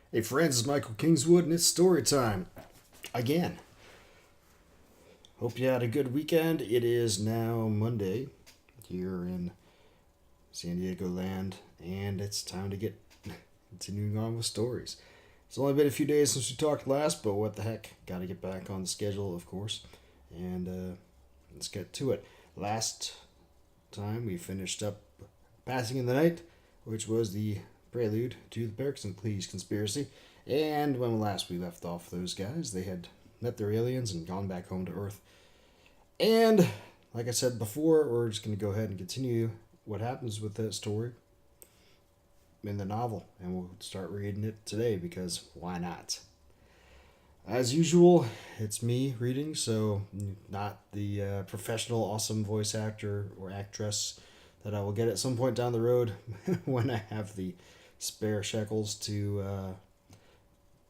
Hey friends, it's Michael Kingswood and it's story time. Again. Hope you had a good weekend. It is now Monday here in San Diego land and it's time to get continuing on with stories. It's only been a few days since we talked last, but what the heck. Gotta get back on the schedule, of course. And let's get to it. Last time we finished up Passing in the Night, which was the prelude to the Pericles Conspiracy. And when last we left off those guys, they had met their aliens and gone back home to Earth. And like I said before, we're just going to go ahead and continue what happens with that story in the novel. And we'll start reading it today because why not? As usual, it's me reading, so not the professional, awesome voice actor or actress that I will get at some point down the road when I have the spare shekels to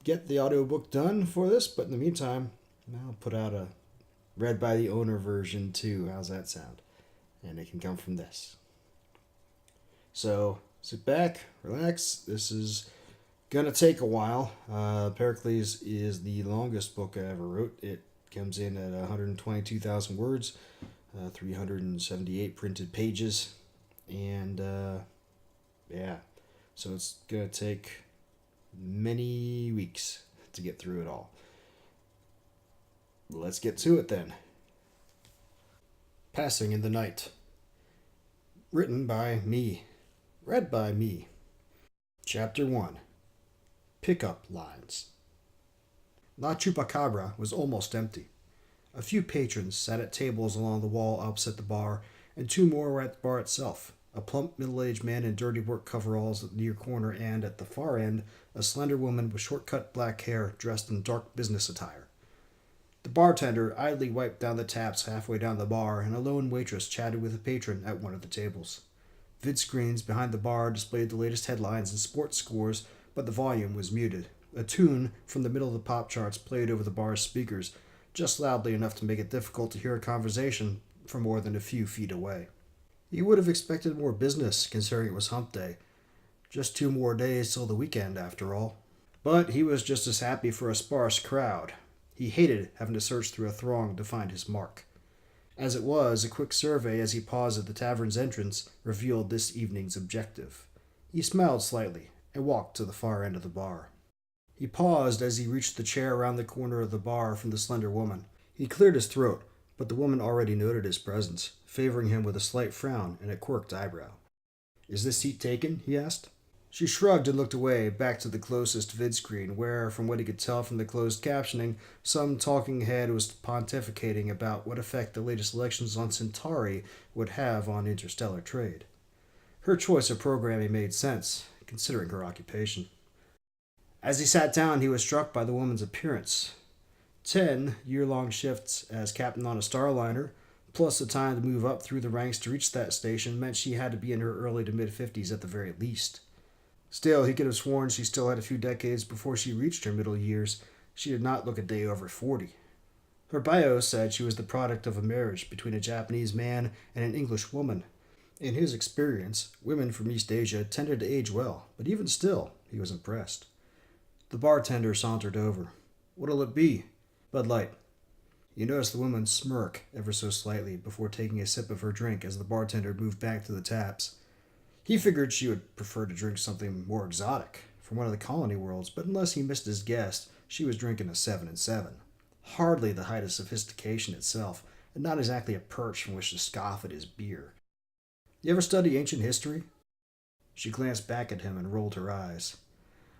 get the audiobook done for this. But in the meantime, I'll put out a read by the owner version too. How's that sound? And it can come from this. So sit back, relax. This is gonna take a while. Pericles is the longest book I ever wrote. It comes in at 122,000 words, 378 printed pages, and yeah, so it's gonna take many weeks to get through it all. Let's get to it then. Passing in the Night. Written by me. Read by me. Chapter 1. Pickup Lines. La Chupacabra was almost empty. A few patrons sat at tables along the wall opposite the bar, and two more were at the bar itself. A plump, middle-aged man in dirty work coveralls at the near corner, and, at the far end, a slender woman with short-cut black hair dressed in dark business attire. The bartender idly wiped down the taps halfway down the bar, and a lone waitress chatted with a patron at one of the tables. Vid screens behind the bar displayed the latest headlines and sports scores, but the volume was muted. A tune from the middle of the pop charts played over the bar's speakers, just loudly enough to make it difficult to hear a conversation from more than a few feet away. He would have expected more business, considering it was hump day. Just 2 more days till the weekend, after all. But he was just as happy for a sparse crowd. He hated having to search through a throng to find his mark. As it was, a quick survey as he paused at the tavern's entrance revealed this evening's objective. He smiled slightly and walked to the far end of the bar. He paused as he reached the chair around the corner of the bar from the slender woman. He cleared his throat, but the woman already noted his presence, favoring him with a slight frown and a quirked eyebrow. "Is this seat taken?" he asked. She shrugged and looked away, back to the closest vid screen, where, from what he could tell from the closed captioning, some talking head was pontificating about what effect the latest elections on Centauri would have on interstellar trade. Her choice of programming made sense, considering her occupation. As he sat down, he was struck by the woman's appearance. 10 year-long shifts as captain on a starliner, plus the time to move up through the ranks to reach that station, meant she had to be in her early to mid-50s at the very least. Still, he could have sworn she still had a few decades before she reached her middle years. She did not look a day over 40. Her bio said she was the product of a marriage between a Japanese man and an English woman. In his experience, women from East Asia tended to age well, but even still, he was impressed. The bartender sauntered over. "What'll it be?" "Bud Light." You noticed the woman smirk ever so slightly before taking a sip of her drink as the bartender moved back to the taps. He figured she would prefer to drink something more exotic, from one of the colony worlds, but unless he missed his guess, she was drinking a 7 and 7. Hardly the height of sophistication itself, and not exactly a perch from which to scoff at his beer. "You ever study ancient history?" She glanced back at him and rolled her eyes.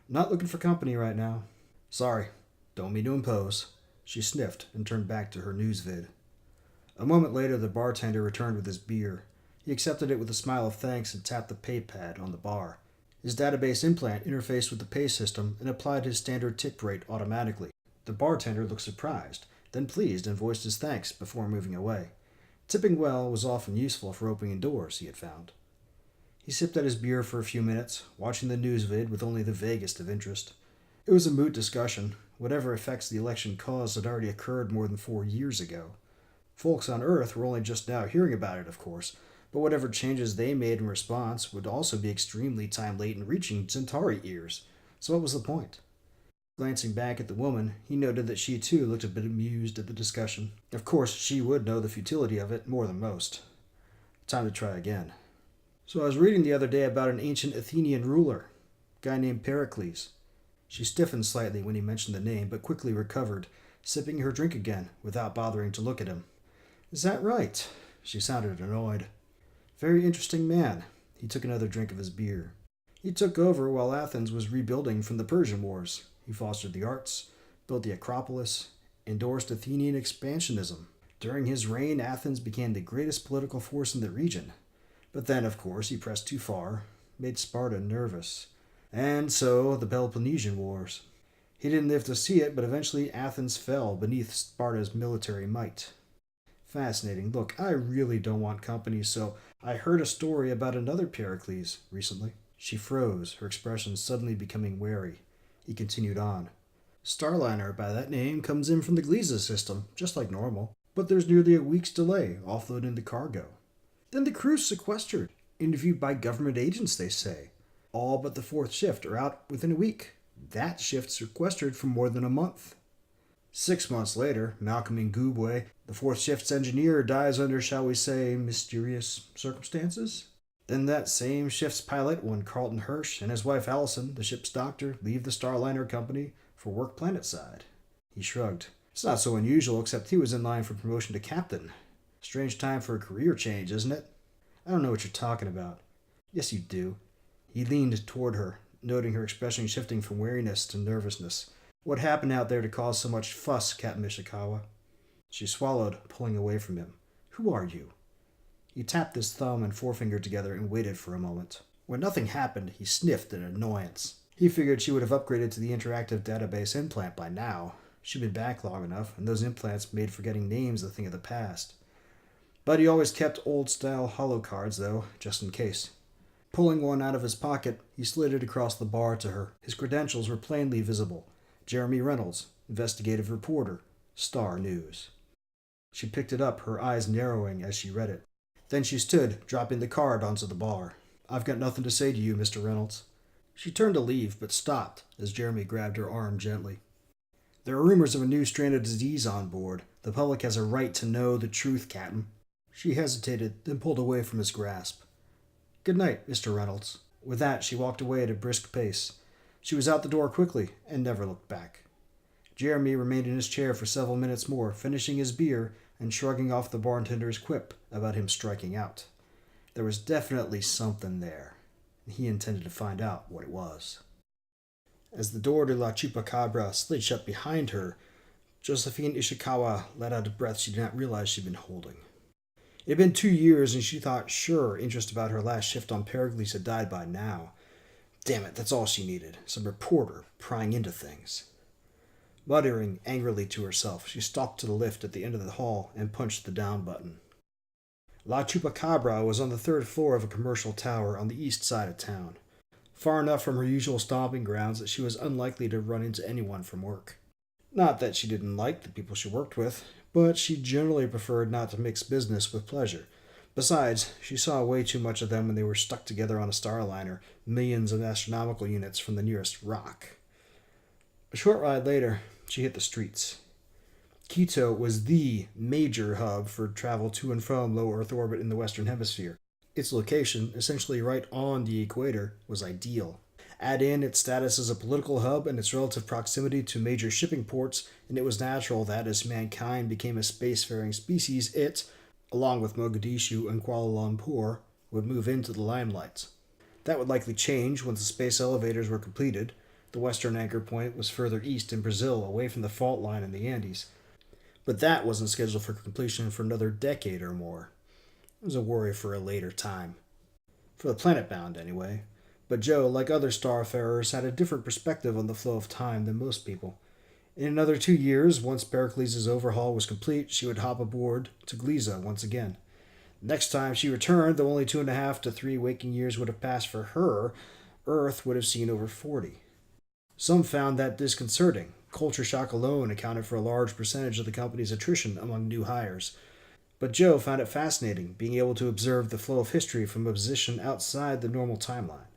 "Not looking for company right now." "Sorry, don't mean to impose." She sniffed and turned back to her news vid. A moment later, the bartender returned with his beer. He accepted it with a smile of thanks and tapped the pay pad on the bar. His database implant interfaced with the pay system and applied his standard tip rate automatically. The bartender looked surprised, then pleased and voiced his thanks before moving away. Tipping well was often useful for opening doors, he had found. He sipped at his beer for a few minutes, watching the news vid with only the vaguest of interest. It was a moot discussion. Whatever effects the election caused had already occurred more than 4 years ago. Folks on Earth were only just now hearing about it, of course, but whatever changes they made in response would also be extremely time late in reaching Centauri ears. So what was the point? Glancing back at the woman, he noted that she too looked a bit amused at the discussion. Of course, she would know the futility of it more than most. Time to try again. So I was reading the other day about an ancient Athenian ruler, a guy named Pericles. She stiffened slightly when he mentioned the name, but quickly recovered, sipping her drink again without bothering to look at him. Is that right? She sounded annoyed. Very interesting man. He took another drink of his beer. He took over while Athens was rebuilding from the Persian Wars. He fostered the arts, built the Acropolis, endorsed Athenian expansionism. During his reign, Athens became the greatest political force in the region. But then, of course, he pressed too far, made Sparta nervous. And so, the Peloponnesian Wars. He didn't live to see it, but eventually Athens fell beneath Sparta's military might. Fascinating. Look, I really don't want company, so I heard a story about another Pericles recently. She froze, her expression suddenly becoming wary. He continued on. Starliner by that name comes in from the Gliese system, just like normal, but there's nearly a week's delay offloading the cargo. Then the crew's sequestered, interviewed by government agents, they say. All but the fourth shift are out within a week. That shift sequestered for more than a month. 6 months later, Malcolm Ngubwe, the fourth shift's engineer, dies under, shall we say, mysterious circumstances. Then that same shift's pilot, one Carlton Hirsch, and his wife Allison, the ship's doctor, leave the Starliner company for work planetside. He shrugged. It's not so unusual, except he was in line for promotion to captain. Strange time for a career change, isn't it? I don't know what you're talking about. Yes, you do. He leaned toward her, noting her expression shifting from wariness to nervousness. What happened out there to cause so much fuss, Captain Ishikawa? She swallowed, pulling away from him. Who are you? He tapped his thumb and forefinger together and waited for a moment. When nothing happened, he sniffed in annoyance. He figured she would have upgraded to the interactive database implant by now. She'd been back long enough, and those implants made forgetting names a thing of the past. But he always kept old-style holo cards, though, just in case. Pulling one out of his pocket, he slid it across the bar to her. His credentials were plainly visible. Jeremy Reynolds, investigative reporter, Star News. She picked it up, her eyes narrowing as she read it. Then she stood, dropping the card onto the bar. I've got nothing to say to you, Mr. Reynolds. She turned to leave, but stopped as Jeremy grabbed her arm gently. There are rumors of a new strain of disease on board. The public has a right to know the truth, Captain. She hesitated, then pulled away from his grasp. Good night, Mr. Reynolds. With that, she walked away at a brisk pace. She was out the door quickly and never looked back. Jeremy remained in his chair for several minutes more, finishing his beer and shrugging off the bartender's quip about him striking out. There was definitely something there, and he intended to find out what it was. As the door to La Chupacabra slid shut behind her, Josephine Ishikawa let out a breath she did not realize she'd been holding. It had been 2 years, and she thought sure interest about her last shift on Pericles had died by now. Damn it, that's all she needed. Some reporter prying into things. Muttering angrily to herself, she stalked to the lift at the end of the hall and punched the down button. La Chupacabra was on the 3rd floor of a commercial tower on the east side of town, far enough from her usual stomping grounds that she was unlikely to run into anyone from work. Not that she didn't like the people she worked with, but she generally preferred not to mix business with pleasure. Besides, she saw way too much of them when they were stuck together on a Starliner, millions of astronomical units from the nearest rock. A short ride later, she hit the streets. Quito was the major hub for travel to and from low Earth orbit in the Western Hemisphere. Its location, essentially right on the equator, was ideal. Add in its status as a political hub and its relative proximity to major shipping ports, and it was natural that as mankind became a spacefaring species, it, along with Mogadishu and Kuala Lumpur, would move into the limelight. That would likely change once the space elevators were completed. The western anchor point was further east in Brazil, away from the fault line in the Andes. But that wasn't scheduled for completion for another decade or more. It was a worry for a later time. For the planet-bound, anyway. But Joe, like other starfarers, had a different perspective on the flow of time than most people. In another 2 years, once Pericles' overhaul was complete, she would hop aboard to Gliese once again. Next time she returned, though only 2.5 to 3 waking years would have passed for her, Earth would have seen over 40. Some found that disconcerting. Culture shock alone accounted for a large percentage of the company's attrition among new hires. But Joe found it fascinating, being able to observe the flow of history from a position outside the normal timeline.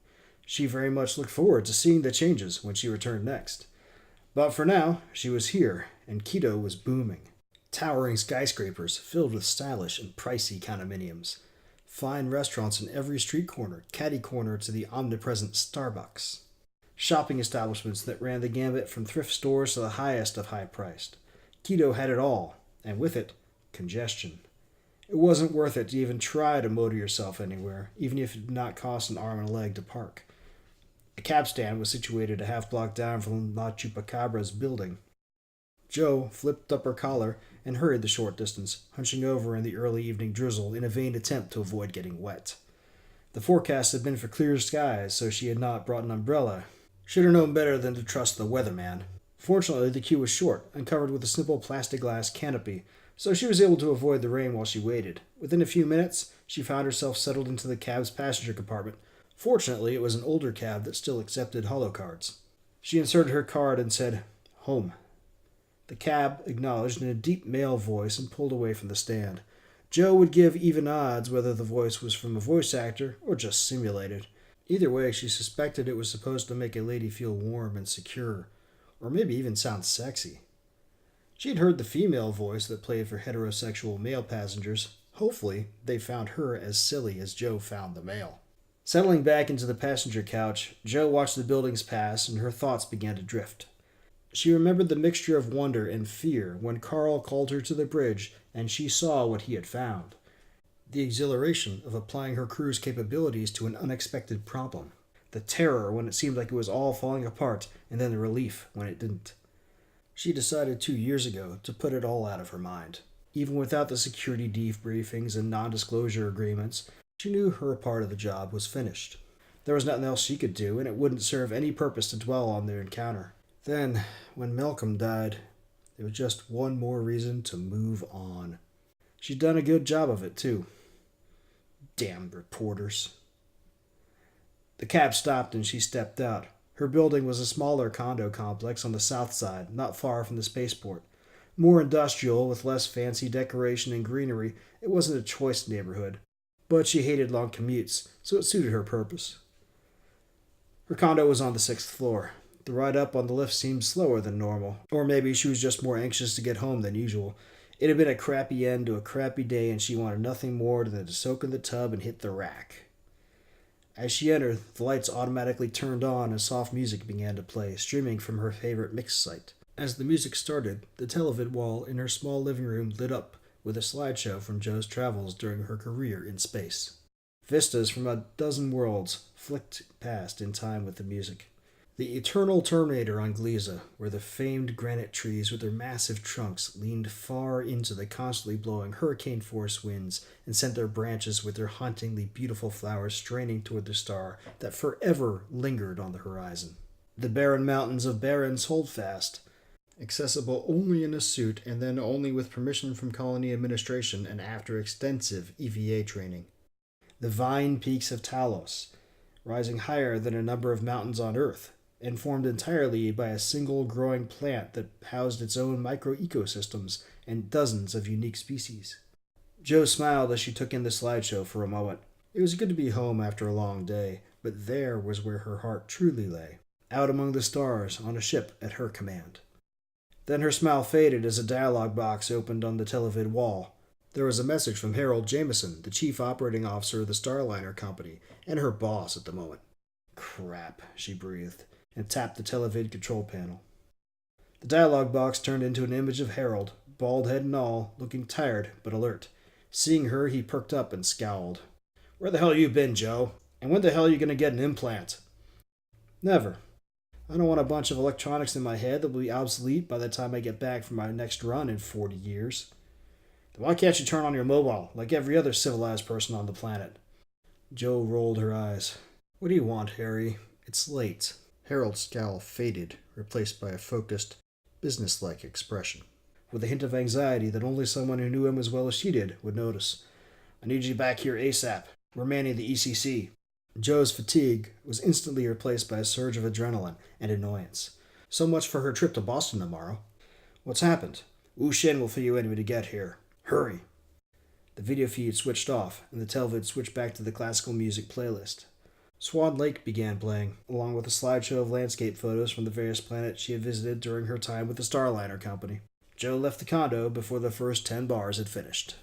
She very much looked forward to seeing the changes when she returned next. But for now, she was here, and Quito was booming. Towering skyscrapers filled with stylish and pricey condominiums. Fine restaurants in every street corner, catty corner to the omnipresent Starbucks. Shopping establishments that ran the gambit from thrift stores to the highest of high priced. Quito had it all, and with it, congestion. It wasn't worth it to even try to motor yourself anywhere, even if it did not cost an arm and a leg to park. A cab stand was situated a half block down from La Chupacabra's building. Joe flipped up her collar and hurried the short distance, hunching over in the early evening drizzle in a vain attempt to avoid getting wet. The forecast had been for clear skies, so she had not brought an umbrella. Should have known better than to trust the weatherman. Fortunately, the queue was short and covered with a simple plexiglass canopy, so she was able to avoid the rain while she waited. Within a few minutes, she found herself settled into the cab's passenger compartment. Fortunately, it was an older cab that still accepted holo cards. She inserted her card and said, "Home." The cab acknowledged in a deep male voice and pulled away from the stand. Joe would give even odds whether the voice was from a voice actor or just simulated. Either way, she suspected it was supposed to make a lady feel warm and secure, or maybe even sound sexy. She had heard the female voice that played for heterosexual male passengers. Hopefully, they found her as silly as Joe found the male. Settling back into the passenger couch, Joe watched the buildings pass and her thoughts began to drift. She remembered the mixture of wonder and fear when Carl called her to the bridge and she saw what he had found. The exhilaration of applying her crew's capabilities to an unexpected problem. The terror when it seemed like it was all falling apart, and then the relief when it didn't. She decided 2 years ago to put it all out of her mind. Even without the security debriefings and non-disclosure agreements, she knew her part of the job was finished. There was nothing else she could do, and it wouldn't serve any purpose to dwell on their encounter. Then, when Malcolm died, it was just one more reason to move on. She'd done a good job of it, too. Damn reporters. The cab stopped and she stepped out. Her building was a smaller condo complex on the south side, not far from the spaceport. More industrial, with less fancy decoration and greenery, it wasn't a choice neighborhood. But she hated long commutes, so it suited her purpose. Her condo was on the 6th floor. The ride up on the lift seemed slower than normal, or maybe she was just more anxious to get home than usual. It had been a crappy end to a crappy day, and she wanted nothing more than to soak in the tub and hit the rack. As she entered, the lights automatically turned on and soft music began to play, streaming from her favorite mix site. As the music started, the televid wall in her small living room lit up with a slideshow from Joe's travels during her career in space. Vistas from a dozen worlds flicked past in time with the music. The eternal Terminator on Gliese, where the famed granite trees with their massive trunks leaned far into the constantly blowing hurricane-force winds and sent their branches with their hauntingly beautiful flowers straining toward the star that forever lingered on the horizon. The barren mountains of Barrens Holdfast, accessible only in a suit and then only with permission from colony administration and after extensive EVA training. The vine peaks of Talos, rising higher than a number of mountains on Earth, and formed entirely by a single growing plant that housed its own micro-ecosystems and dozens of unique species. Jo smiled as she took in the slideshow for a moment. It was good to be home after a long day, but there was where her heart truly lay, out among the stars on a ship at her command. Then her smile faded as a dialogue box opened on the televid wall. There was a message from Harold Jameson, the chief operating officer of the Starliner Company, and her boss at the moment. Crap, she breathed, and tapped the televid control panel. The dialogue box turned into an image of Harold, bald head and all, looking tired but alert. Seeing her, he perked up and scowled. "Where the hell you been, Joe? And when the hell are you going to get an implant?" "Never. I don't want a bunch of electronics in my head that will be obsolete by the time I get back from my next run in 40 years. Then why can't you turn on your mobile, like every other civilized person on the planet?" Jo rolled her eyes. "What do you want, Harry? It's late." Harold's scowl faded, replaced by a focused, businesslike expression, with a hint of anxiety that only someone who knew him as well as she did would notice. "I need you back here ASAP. We're manning the ECC." Jo's fatigue was instantly replaced by a surge of adrenaline and annoyance. So much for her trip to Boston tomorrow. "What's happened?" "Wu Shen will fill you in when you get here. Hurry." The video feed switched off, and the televid switched back to the classical music playlist. Swan Lake began playing, along with a slideshow of landscape photos from the various planets she had visited during her time with the Starliner Company. Joe left the condo before the first 10 bars had finished.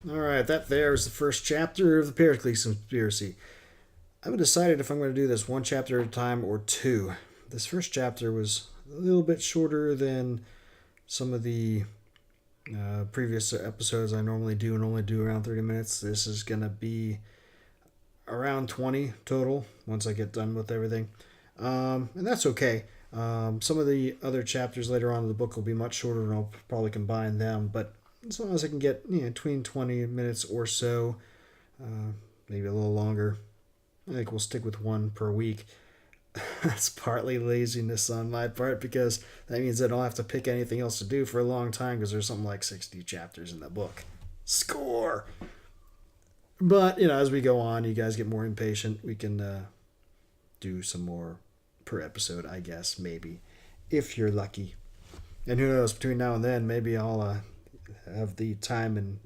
Alright, that there is the first chapter of the Pericles Conspiracy. I haven't decided if I'm going to do this one chapter at a time or two. This first chapter was a little bit shorter than some of the previous episodes I normally do, and only do around 30 minutes. This is going to be around 20 total once I get done with everything. And that's okay. Some of the other chapters later on in the book will be much shorter, and I'll probably combine them. But as long as I can get between 20 minutes or so, maybe a little longer, I think we'll stick with one per week. That's partly laziness on my part, because that means I don't have to pick anything else to do for a long time, because there's something like 60 chapters in the book. Score! But, as we go on, you guys get more impatient. We can do some more per episode, I guess, maybe, if you're lucky. And who knows, between now and then, maybe I'll have the time and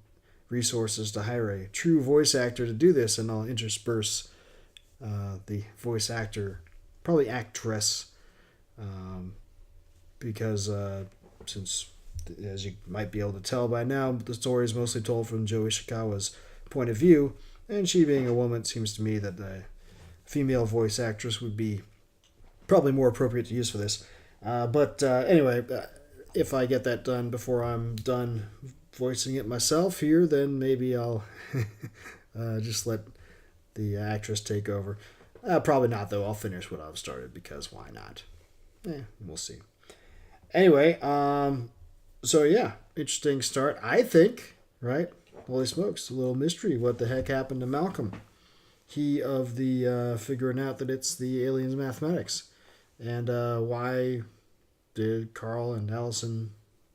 resources to hire a true voice actor to do this, and I'll intersperse the voice actor, probably actress, because since, as you might be able to tell by now, the story is mostly told from Joe Ishikawa's point of view, and she being a woman, it seems to me that a female voice actress would be probably more appropriate to use for this. But anyway, if I get that done before I'm done voicing it myself here, then maybe I'll just let the actress take over. Probably not, though. I'll finish what I've started, because why not? We'll see. Anyway, so yeah, interesting start, I think, right? Holy smokes, a little mystery. What the heck happened to Malcolm? He of the figuring out that it's the aliens' mathematics. And why did Carl and Allison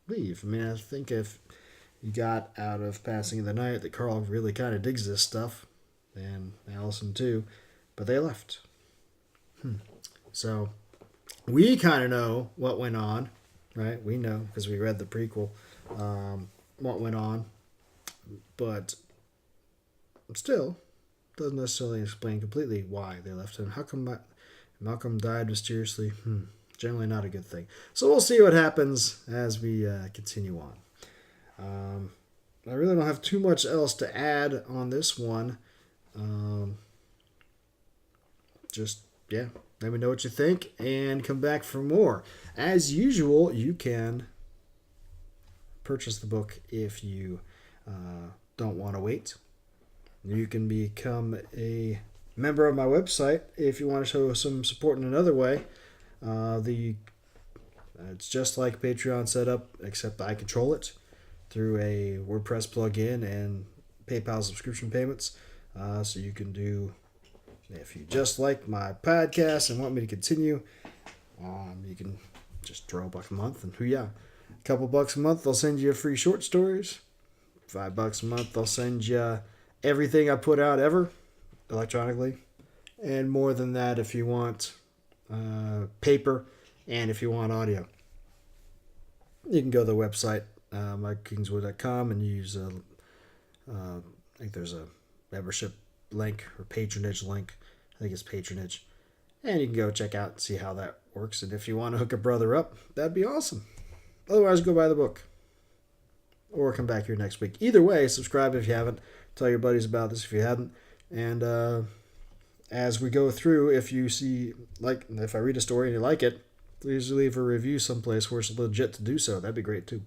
leave? I mean, I think if you got out of Passing of the Night that Carl really kind of digs this stuff, and Allison too, but they left. So we kind of know what went on, right? We know because we read the prequel what went on, but still doesn't necessarily explain completely why they left him. How come Malcolm died mysteriously? Generally not a good thing. So we'll see what happens as we continue on. I really don't have too much else to add on this one. Let me know what you think and come back for more. As usual, you can purchase the book if you don't want to wait. You can become a member of my website if you want to show some support in another way. It's just like Patreon setup, except I control it through a WordPress plugin and PayPal subscription payments. So you can do, if you just like my podcast and want me to continue, you can just throw $1 a month, and a couple bucks a month, I'll send you free short stories. $5 a month, I'll send you everything I put out ever electronically, and more than that if you want paper, and if you want audio. You can go to the website, MikeKingswood.com, and use I think there's a membership link or patronage link. I think it's patronage, and you can go check out and see how that works. And if you want to hook a brother up, that'd be awesome. Otherwise, go buy the book or come back here next week. Either way, subscribe if you haven't. Tell your buddies about this if you haven't. And as we go through, if you see, if I read a story and you like it, please leave a review someplace where it's legit to do so. That'd be great too.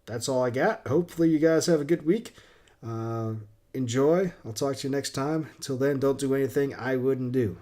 That's all I got. Hopefully you guys have a good week. Enjoy. I'll talk to you next time. Until then, don't do anything I wouldn't do.